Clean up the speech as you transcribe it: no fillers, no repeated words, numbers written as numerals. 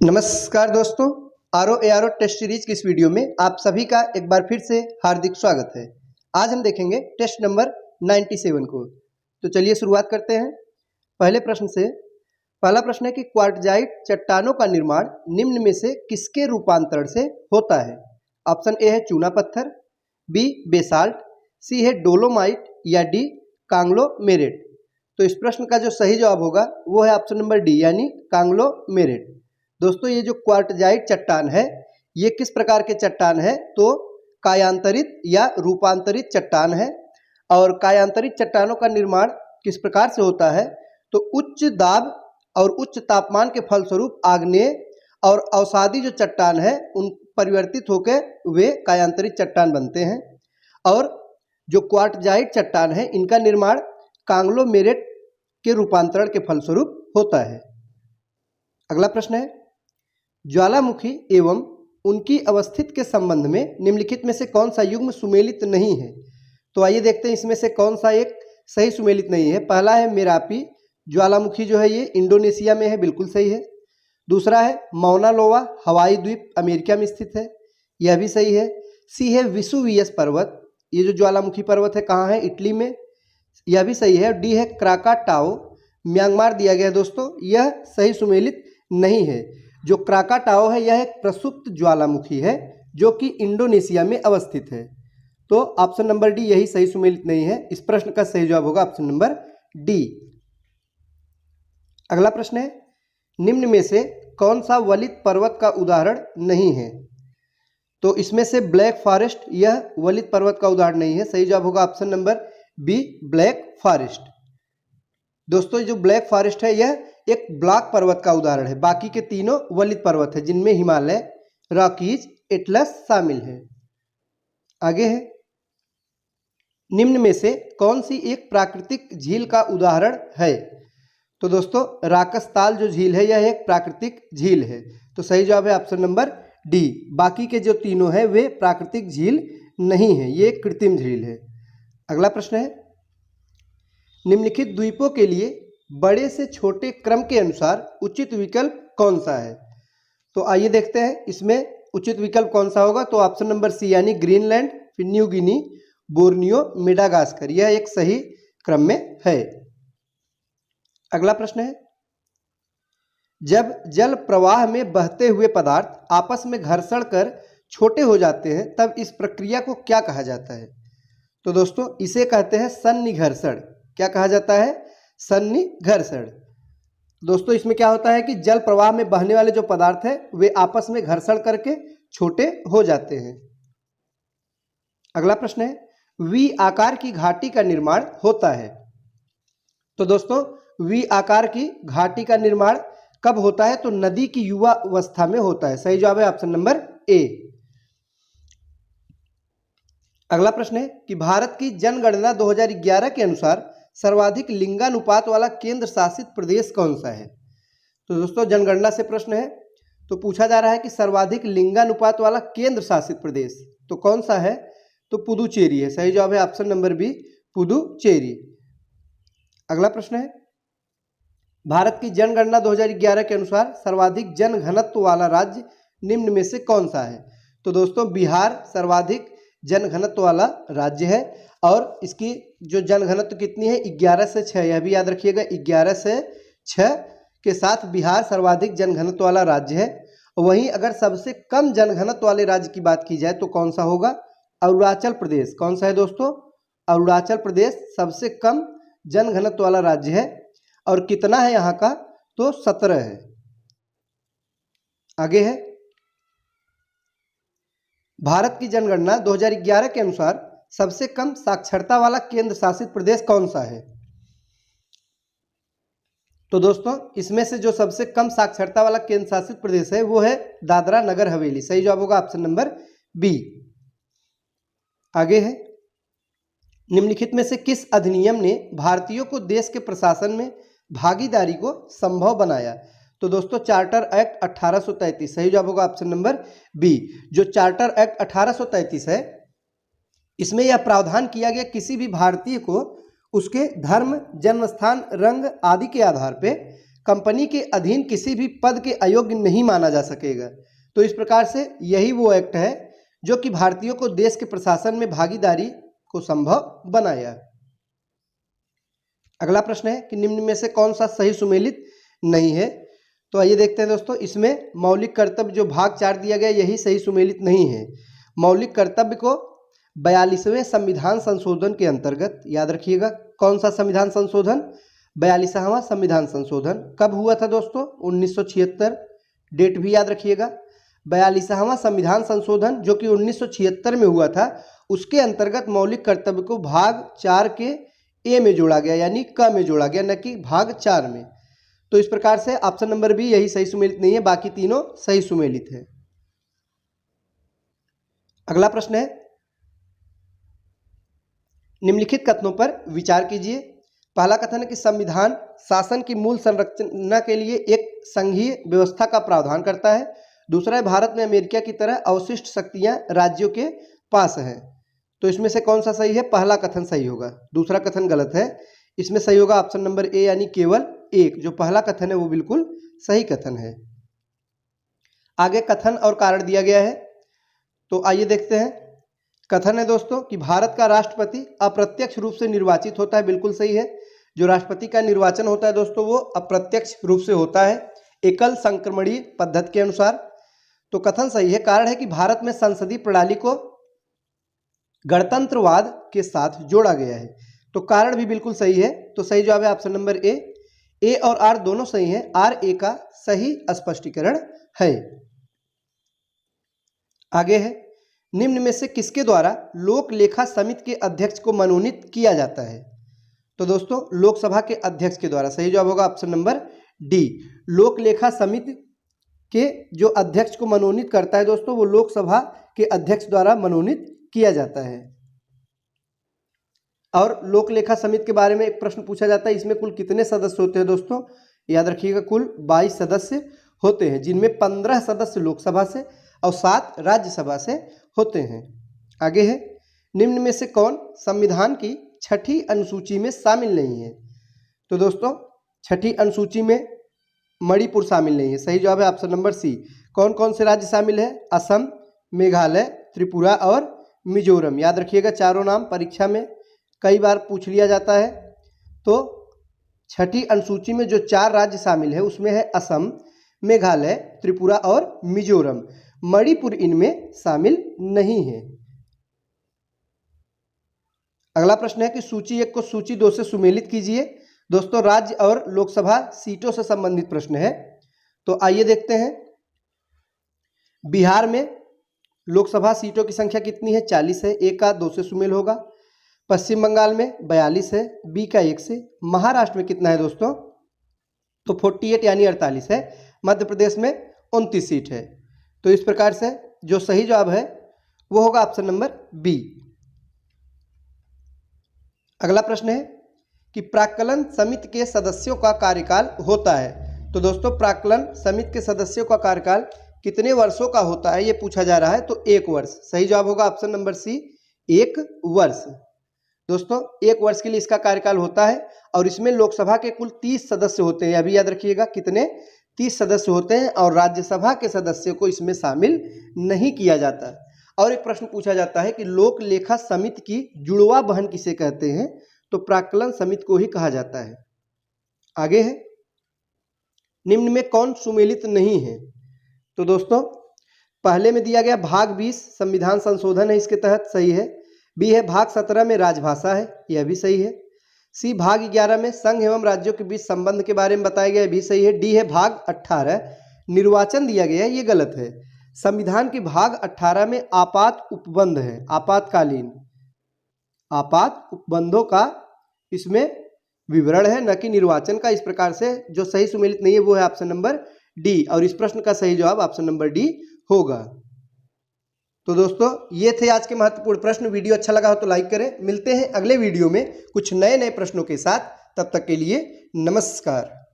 नमस्कार दोस्तों, R O test series की इस वीडियो में आप सभी का एक बार फिर से हार्दिक स्वागत है। आज हम देखेंगे टेस्ट नंबर 97 को। तो चलिए शुरुआत करते हैं पहले प्रश्न से। पहला प्रश्न है कि क्वार्टजाइट चट्टानों का निर्माण निम्न में से किसके रूपांतरण से होता है। ऑप्शन ए है चूना पत्थर, बी बेसाल्ट, सी है डोलोमाइट या डी कांग्लोमेरेट। तो इस प्रश्न का जो सही जवाब होगा वो है ऑप्शन नंबर डी यानी कांग्लोमेरेट। दोस्तों, ये जो क्वार्टजाइट चट्टान है ये किस प्रकार के चट्टान है तो कायांतरित या रूपांतरित चट्टान है। और कायांतरित चट्टानों का निर्माण किस प्रकार से होता है तो उच्च दाब और उच्च तापमान के फलस्वरूप आग्नेय और अवसादी जो चट्टान है उन परिवर्तित होकर वे कायांतरित चट्टान बनते हैं। और जो क्वार्टजाइट चट्टान है इनका निर्माण कांग्लोमेरेट के रूपांतरण के फलस्वरूप होता है। अगला प्रश्न है, ज्वालामुखी एवं उनकी अवस्थित के संबंध में निम्नलिखित में से कौन सा युग्म सुमेलित नहीं है। तो आइए देखते हैं इसमें से कौन सा एक सही सुमेलित नहीं है। पहला है मेरापी ज्वालामुखी जो है ये इंडोनेशिया में है, बिल्कुल सही है। दूसरा है मौना लोवा हवाई द्वीप अमेरिका में स्थित है, यह भी सही है। सी है विसुवियस पर्वत, ये जो ज्वालामुखी पर्वत है कहाँ है, इटली में, यह भी सही है। डी है क्राकाटाओ म्यांमार दिया गया है दोस्तों, यह सही सुमेलित नहीं है। जो क्राकाटाओ है यह एक प्रसुप्त ज्वालामुखी है जो कि इंडोनेशिया में अवस्थित है। तो ऑप्शन नंबर डी यही सही सुमेलित नहीं है। इस प्रश्न का सही जवाब होगा ऑप्शन नंबर डी। अगला प्रश्न है, निम्न में से कौन सा वलित पर्वत का उदाहरण नहीं है। तो इसमें से ब्लैक फॉरेस्ट यह वलित पर्वत का उदाहरण नहीं है। सही जवाब होगा option number B black forest. दोस्तों, जो ब्लैक फॉरेस्ट है यह एक ब्लॉक पर्वत का उदाहरण है, बाकी के तीनों वलित पर्वत है जिनमें हिमालय, रॉकीज, एटलस शामिल है। आगे है, निम्न में से कौन सी एक प्राकृतिक झील का उदाहरण है। तो दोस्तों, राकसताल जो झील है यह एक प्राकृतिक झील है। तो सही जवाब है ऑप्शन नंबर डी। बाकी के जो तीनों है वे प्राकृतिक झील नहीं है, ये कृत्रिम झील है। अगला प्रश्न है, निम्नलिखित द्वीपों के लिए बड़े से छोटे क्रम के अनुसार उचित विकल्प कौन सा है। तो आइए देखते हैं इसमें उचित विकल्प कौन सा होगा। तो ऑप्शन नंबर सी यानी ग्रीनलैंड, फिर न्यू गिनी, बोर्नियो, मेडागास्कर, यह एक सही क्रम में है। अगला प्रश्न है, जब जल प्रवाह में बहते हुए पदार्थ आपस में घर्षण कर छोटे हो जाते हैं तब इस प्रक्रिया को क्या कहा जाता है। तो दोस्तों, इसे कहते हैं सन्निघर्षण। क्या कहा जाता है, सन्निघर्षण। दोस्तों, इसमें क्या होता है कि जल प्रवाह में बहने वाले जो पदार्थ है वे आपस में घर्षण करके छोटे हो जाते हैं। अगला प्रश्न है, वी आकार की घाटी का निर्माण होता है। तो दोस्तों, वी आकार की घाटी का निर्माण कब होता है तो नदी की युवा अवस्था में होता है। सही जवाब है ऑप्शन नंबर ए। अगला प्रश्न है कि भारत की जनगणना 2011 के अनुसार सर्वाधिक लिंगानुपात वाला केंद्र शासित प्रदेश कौन सा है। तो दोस्तों, जनगणना से प्रश्न है तो पूछा जा रहा है कि सर्वाधिक लिंगानुपात वाला केंद्र शासित प्रदेश तो कौन सा है तो पुदुचेरी है। सही जवाब है ऑप्शन नंबर बी पुदुचेरी। अगला प्रश्न है, भारत की जनगणना 2011 के अनुसार सर्वाधिक जनघनत्व वाला राज्य निम्न में से कौन सा है। तो दोस्तों, बिहार सर्वाधिक जनघनत्व वाला राज्य है और इसकी जो जनघनत्व कितनी है 11 से 6, यह भी याद रखिएगा 11 से 6 के साथ बिहार सर्वाधिक जनघनत्व वाला राज्य है। वहीं अगर सबसे कम जनघनत्व वाले राज्य की बात की जाए तो कौन सा होगा, अरुणाचल प्रदेश। कौन सा है दोस्तों, अरुणाचल प्रदेश सबसे कम जनघनत्व वाला राज्य है। और कितना है यहाँ का तो 17 है। आगे है, भारत की जनगणना 2011 के अनुसार सबसे कम साक्षरता वाला केंद्र शासित प्रदेश कौन सा है। तो दोस्तों, इसमें से जो सबसे कम साक्षरता वाला केंद्र शासित प्रदेश है वो है दादरा नगर हवेली। सही जवाब होगा ऑप्शन नंबर बी। आगे है, निम्नलिखित में से किस अधिनियम ने भारतीयों को देश के प्रशासन में भागीदारी को संभव बनाया। तो दोस्तों, चार्टर एक्ट 1833। सही जवाब होगा ऑप्शन नंबर बी। जो चार्टर एक्ट 1833 है इसमें यह प्रावधान किया गया किसी भी भारतीय को उसके धर्म, जन्मस्थान, रंग आदि के आधार पे कंपनी के अधीन किसी भी पद के अयोग्य नहीं माना जा सकेगा। तो इस प्रकार से यही वो एक्ट है जो कि भारतीयों को देश के प्रशासन में भागीदारी को संभव बनाया। अगला प्रश्न है कि निम्न में से कौन सा सही सुमेलित नहीं है। तो आइए देखते हैं दोस्तों, इसमें मौलिक कर्तव्य जो भाग 4 दिया गया यही सही सुमेलित नहीं है। मौलिक कर्तव्य को 42वें संविधान संशोधन के अंतर्गत, याद रखिएगा कौन सा संविधान संशोधन, 42वां संविधान संशोधन कब हुआ था दोस्तों, 1976, डेट भी याद रखिएगा। 42वां संविधान संशोधन जो कि 1976 में हुआ था, उसके अंतर्गत मौलिक कर्तव्य को भाग 4 के ए में जोड़ा गया, यानी क में जोड़ा गया, न कि भाग 4 में। तो इस प्रकार से ऑप्शन नंबर बी यही सही सुमेलित नहीं है, बाकी तीनों सही सुमेलित है। अगला प्रश्न है, निम्नलिखित कथनों पर विचार कीजिए। पहला कथन है कि संविधान शासन की मूल संरचना के लिए एक संघीय व्यवस्था का प्रावधान करता है। दूसरा है, भारत में अमेरिका की तरह अवशिष्ट शक्तियां राज्यों के पास हैं। तो इसमें से कौन सा सही है, पहला कथन सही होगा, दूसरा कथन गलत है। इसमें सही होगा ऑप्शन नंबर ए, यानी केवल एक। जो पहला कथन है वो बिल्कुल सही कथन है। आगे कथन और कारण दिया गया है, तो आइए देखते हैं। कथन है दोस्तों कि भारत का राष्ट्रपति अप्रत्यक्ष रूप से निर्वाचित होता है, बिल्कुल सही है। जो राष्ट्रपति का निर्वाचन होता है दोस्तों वो अप्रत्यक्ष रूप से होता है, एकल संक्रमणीय पद्धति के अनुसार। तो कथन सही है। कारण है कि भारत में संसदीय प्रणाली को गणतंत्रवाद के साथ जोड़ा गया है। तो कारण भी बिल्कुल सही है। तो सही जवाब है ऑप्शन नंबर ए। ए और आर दोनों सही हैं, आर ए का सही स्पष्टीकरण है। आगे है, निम्न में से किसके द्वारा लोक लेखा समिति के अध्यक्ष को मनोनीत किया जाता है। तो दोस्तों लोकसभा के अध्यक्ष के द्वारा, सही जवाब होगा ऑप्शन नंबर डी। लोक लेखा समिति के जो अध्यक्ष को मनोनीत करता है दोस्तों, वो लोकसभा के अध्यक्ष द्वारा मनोनीत किया जाता है। और लोक लेखा समिति के बारे में एक प्रश्न पूछा जाता है, इसमें कुल कितने सदस्य होते हैं दोस्तों, याद रखिएगा कुल 22 सदस्य होते हैं, जिनमें 15 सदस्य लोकसभा से और 7 राज्यसभा से होते हैं। आगे है, निम्न में से कौन संविधान की 6ठी अनुसूची में शामिल नहीं है। तो दोस्तों 6ठी अनुसूची में मणिपुर शामिल नहीं है, सही जवाब है ऑप्शन नंबर सी। कौन कौन से राज्य शामिल है, असम, मेघालय, त्रिपुरा और मिजोरम। याद रखिएगा चारों नाम परीक्षा में कई बार पूछ लिया जाता है। तो 6ठी अनुसूची में जो 4 राज्य शामिल है उसमें है असम, मेघालय, त्रिपुरा और मिजोरम। मणिपुर इनमें शामिल नहीं है। अगला प्रश्न है कि सूची 1 को सूची 2 से सुमेलित कीजिए। दोस्तों राज्य और लोकसभा सीटों से संबंधित प्रश्न है, तो आइए देखते हैं। बिहार में लोकसभा सीटों की संख्या कितनी है, 40 है, ए का 2 से सुमेल होगा। पश्चिम बंगाल में 42 है, बी का 1 से। महाराष्ट्र में कितना है दोस्तों, तो 48 यानी 48 है। मध्य प्रदेश में 29 सीट है। तो इस प्रकार से जो सही जवाब है वो होगा ऑप्शन नंबर बी। अगला प्रश्न है कि प्राक्कलन समिति के सदस्यों का कार्यकाल होता है। तो दोस्तों प्राक्कलन समिति के सदस्यों का कार्यकाल कितने वर्षों का होता है ये पूछा जा रहा है, तो 1 वर्ष। सही जवाब होगा ऑप्शन नंबर सी, 1 वर्ष। दोस्तों 1 वर्ष के लिए इसका कार्यकाल होता है और इसमें लोकसभा के कुल 30 सदस्य होते हैं। अभी याद रखिएगा कितने, 30 सदस्य होते हैं और राज्यसभा के सदस्यों को इसमें शामिल नहीं किया जाता। और एक प्रश्न पूछा जाता है कि लोक लेखा समिति की जुड़वा बहन किसे कहते हैं, तो प्राक्कलन समिति को ही कहा जाता है। आगे है, निम्न में कौन सुमेलित नहीं है। तो दोस्तों पहले में दिया गया भाग 20 संविधान संशोधन है, इसके तहत सही है। बी है भाग 17 में राजभाषा है, यह भी सही है। सी भाग 11 में संघ एवं राज्यों के बीच संबंध के बारे में बताया गया, भी सही है। डी है भाग 18 निर्वाचन दिया गया है, ये गलत है। संविधान के भाग 18 में आपात उपबंध है, आपातकालीन, आपात उपबंधों का इसमें विवरण है, न कि निर्वाचन का। इस प्रकार से जो सही सुमेलित नहीं है वो है ऑप्शन नंबर डी, और इस प्रश्न का सही जवाब ऑप्शन नंबर डी होगा। तो दोस्तों ये थे आज के महत्वपूर्ण प्रश्न। वीडियो अच्छा लगा हो तो लाइक करें। मिलते हैं अगले वीडियो में कुछ नए नए प्रश्नों के साथ, तब तक के लिए नमस्कार।